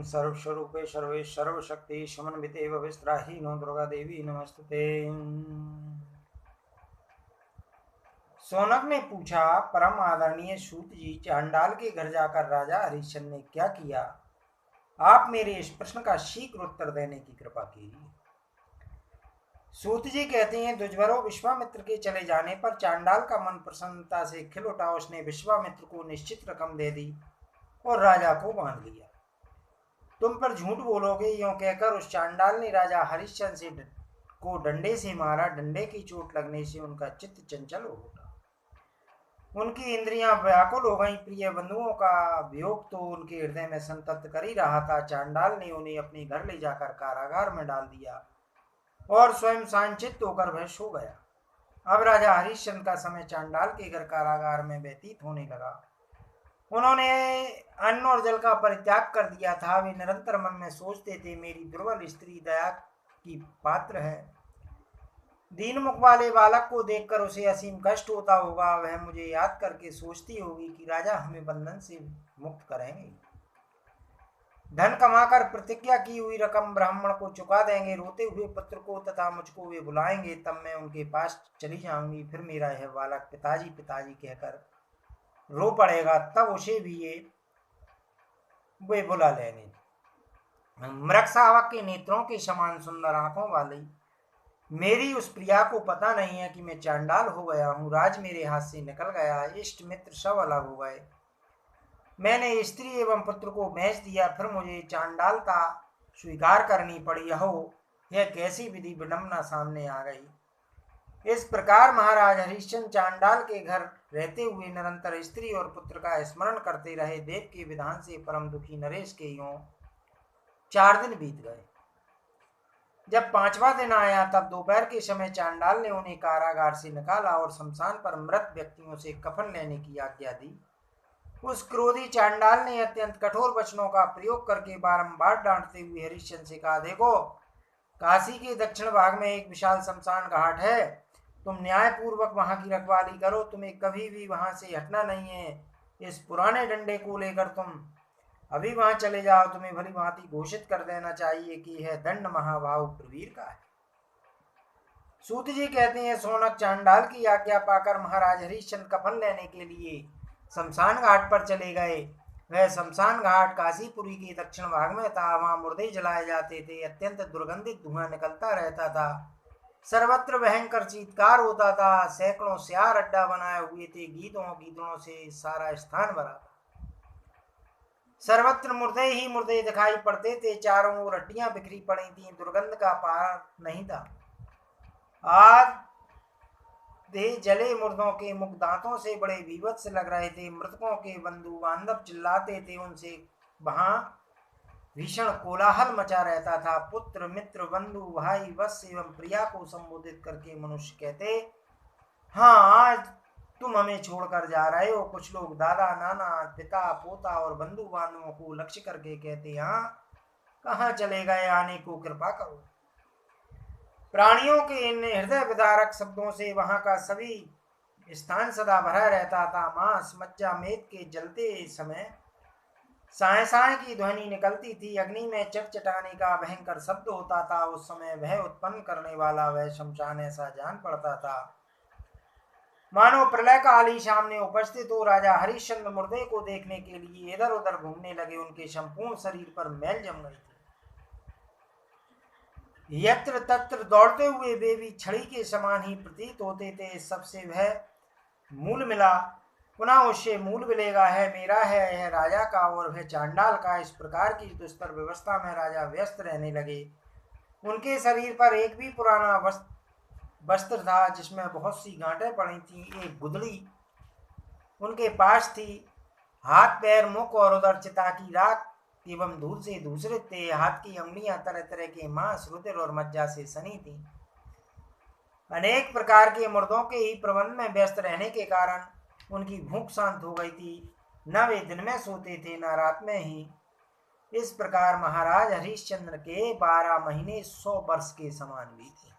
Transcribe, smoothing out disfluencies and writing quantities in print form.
सर्वस्वरूपे सर्वेश सर्वशक्ति समन्विते भविस्त्राहीनो दुर्गा देवी नमस्तुते। सोनक ने पूछा, परम आदरणीय सूत जी, चांडाल के घर जाकर राजा हरिश्चंद्र ने क्या किया? आप मेरे इस प्रश्न का शीघ्र उत्तर देने की कृपा कीजिए। सूत जी कहते हैं, दुर्जरो विश्वामित्र के चले जाने पर चांडाल का मन प्रसन्नता से खिल उठा। उसने विश्वामित्र को निश्चित रकम दे दी और राजा को बांध लिया। तुम पर झूठ बोलोगे, यूं कहकर उस चांडाल ने राजा हरिश्चंद्र को डंडे से मारा। डंडे की चोट लगने से उनका चित्त चंचल हो उठा, उनकी इंद्रियां व्याकुल हो गईं। प्रिय बंधुओं का वियोग तो उनके हृदय में संतप्त कर ही रहा था। चांडाल ने उन्हें अपने घर ले जाकर कारागार में डाल दिया और स्वयं सांचित होकर वह सो गया। अब राजा हरिश्चंद्र का समय चांडाल के घर कारागार में व्यतीत होने लगा। उन्होंने अन्न और जल का परित्याग कर दिया था। वे निरंतर मन में सोचते थे, मेरी दुर्बल स्त्री दया की पात्र है। दीन मुख वाले बालक को देखकर उसे असीम कष्ट होता होगा। वह मुझे याद करके सोचती होगी कि राजा हमें बंधन से मुक्त करेंगे, धन कमाकर प्रतिज्ञा की हुई रकम ब्राह्मण को चुका देंगे, रोते हुए पुत्र को तथा मुझको वे बुलाएंगे, तब मैं उनके पास चली जाऊंगी। फिर मेरा यह बालक पिताजी पिताजी कहकर रो पड़ेगा, तब उसे भी वे बुला लेंगे। मृग शावक के नेत्रों के समान सुंदर आंखों वाली मेरी उस प्रिया को पता नहीं है कि मैं चांडाल हो गया हूँ। राज मेरे हाथ से निकल गया, इष्ट मित्र सब अलग हो गए। मैंने स्त्री एवं पुत्र को बेच दिया, फिर मुझे चांडालता स्वीकार करनी पड़ी। हो, यह कैसी विधि विडंबना सामने आ गई। इस प्रकार महाराज हरिश्चंद्र चांडाल के घर रहते हुए निरंतर स्त्री और पुत्र का स्मरण करते रहे। देव के विधान से परम दुखी नरेश के यूं 4 दिन बीत गए। जब 5वां दिन आया, तब दोपहर के समय चांडाल ने उन्हें कारागार से निकाला और शमशान पर मृत व्यक्तियों से कफन लेने की आज्ञा दी। उस क्रोधी चांडाल ने अत्यंत कठोर वचनों का प्रयोग करके बारंबार डांटते हुए हरिश्चंद्र से कहा, देखो, काशी के दक्षिण भाग में एक विशाल शमशान घाट है। तुम न्यायपूर्वक वहां की रखवाली करो, तुम्हें कभी भी वहां से हटना नहीं है। इस पुराने डंडे को लेकर तुम अभी वहां चले जाओ। तुम्हें भली भांति घोषित कर देना चाहिए कि यह दंड महाभाव प्रवीर का है। सूत जी कहते हैं, सोनक चांडाल की आज्ञा पाकर महाराज हरिश्चंद्र कफन लेने के लिए शमशान घाट पर चले गए। वह शमशान घाट काशीपुरी के दक्षिण भाग में था। वहां मुर्दे जलाए जाते थे। अत्यंत दुर्गंधित धुआं निकलता रहता था। सर्वत्र भयंकर चीत्कार होता था। सैकड़ों सियार अड्डा बनाए हुए थे। गीदड़ों से सारा स्थान भरा था। सर्वत्र मुर्दे ही मुर्दे दिखाई पड़ते थे। चारों ओर हड्डियां बिखरी पड़ी थी। दुर्गंध का पार नहीं था। आग दे जले मुर्दों के मुख दांतों से बड़े विभत्स लग रहे थे। मृतकों के बंधु बांधव चिल्लाते थे। उनसे वहां भीषण कोलाहल मचा रहता था। पुत्र मित्र बंधु भाई वत्स एवं प्रिया को संबोधित करके मनुष्य कहते, हाँ, आज तुम हमें छोड़कर जा रहे हो। कुछ लोग दादा नाना पिता पोता और बंधु बांधवों को लक्ष्य करके कहते, हाँ, कहाँ चले गए, आने को कृपा करो। प्राणियों के इन हृदय विदारक शब्दों से वहां का सभी स्थान सदा भरा रहता था। मांस मज्जा मेद के जलते समय साय साय की ध्वनि निकलती थी। अग्नि में चटचटाने का भयंकर शब्द होता था। उस समय भय उत्पन्न करने वाला वह शमशान ऐसा जान पड़ता था मानो प्रलय काल ही सामने उपस्थित हो। राजा हरिश्चंद्र मुर्दे को देखने के लिए इधर उधर घूमने लगे। उनके संपूर्ण शरीर पर मैल जम गई थी। यत्र तत्र दौड़ते हुए वे भी छड़ी के समान ही प्रतीत होते थे। इस सबसे वह मूल मिला, पुनः उससे मूल मिलेगा। है मेरा है, यह राजा का और वह चांडाल का। इस प्रकार की दुस्तर व्यवस्था में राजा व्यस्त रहने लगे। उनके शरीर पर एक भी पुराना वस्त्र था जिसमें बहुत सी गांठें पड़ी थी। एक गुदड़ी उनके पास थी। हाथ पैर मुख और उधर चिता की राख एवं धूल से दूषित थे। हाथ की अंगुलियां तरह तरह के मांस रुधिर और मज्जा से सनी थी। अनेक प्रकार के मुर्दों के ही प्रबंध में व्यस्त रहने के कारण उनकी भूख शांत हो गई थी। न वे दिन में सोते थे न रात में ही। इस प्रकार महाराज हरिश्चंद्र के 12 महीने 100 वर्ष के समान भी थे।